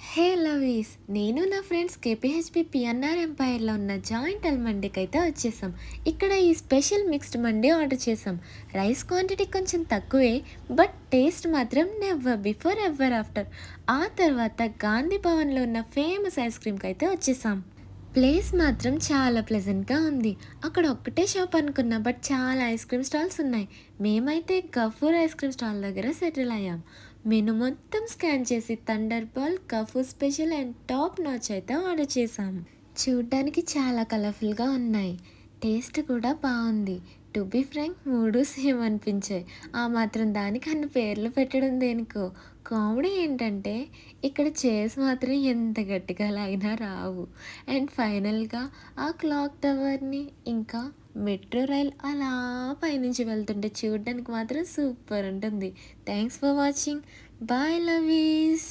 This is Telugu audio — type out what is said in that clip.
హే లవీస్! నేను నా ఫ్రెండ్స్ కేపీహెచ్‌పీ పిఎన్ఆర్ ఎంపైర్‌లో ఉన్న జాయింట్ ఎల్ మండీకైతే వచ్చేసాం. ఇక్కడ ఈ స్పెషల్ మిక్స్డ్ మండీ ఆర్డర్ చేసాం. రైస్ క్వాంటిటీ కొంచెం తక్కువే, బట్ టేస్ట్ మాత్రం నెవర్ బిఫోర్ ఎవర్ ఆఫ్టర్. ఆ తర్వాత గాంధీ భవన్‌లో ఉన్న ఫేమస్ ఐస్ క్రీమ్‌కైతే వచ్చేసాం. ప్లేస్ మాత్రం చాలా ప్లెజెంట్‌గా ఉంది. అక్కడ ఒక్కటే షాప్ అనుకున్నా, బట్ చాలా ఐస్ క్రీమ్ స్టాల్స్ ఉన్నాయి. మేమైతే గఫూర్ ఐస్ క్రీమ్ స్టాల్ దగ్గర సెటిల్ అయ్యాం. మెను మొత్తం స్కాన్ చేసి thunder bird, Gafoor special and top notch అయితే ఆర్డర్ చేసాం. చూడ్డానికి చాలా కలర్ఫుల్‌గా ఉన్నాయి. టేస్ట్ కూడా బావుంది. టు బీ ఫ్రాంక్ 3 సేమ్ అనిపించాయి. ఆ మాత్రం దానికి అన్ని పేర్లు పెట్టడం దేనికో. కామెడీ ఏంటంటే ఇక్కడ చైర్స్ మాత్రం ఎంత గట్టిగా లాగినా రావు. అండ్ ఫైనల్‌గా ఆ క్లాక్ టవర్‌ని ఇంకా మెట్రో రైల్ అలా పైనుంచి వెళ్తుంటే చూడడానికి మాత్రం సూపర్ ఉంటుంది. Thanks for watching. బాయ్ లవీస్.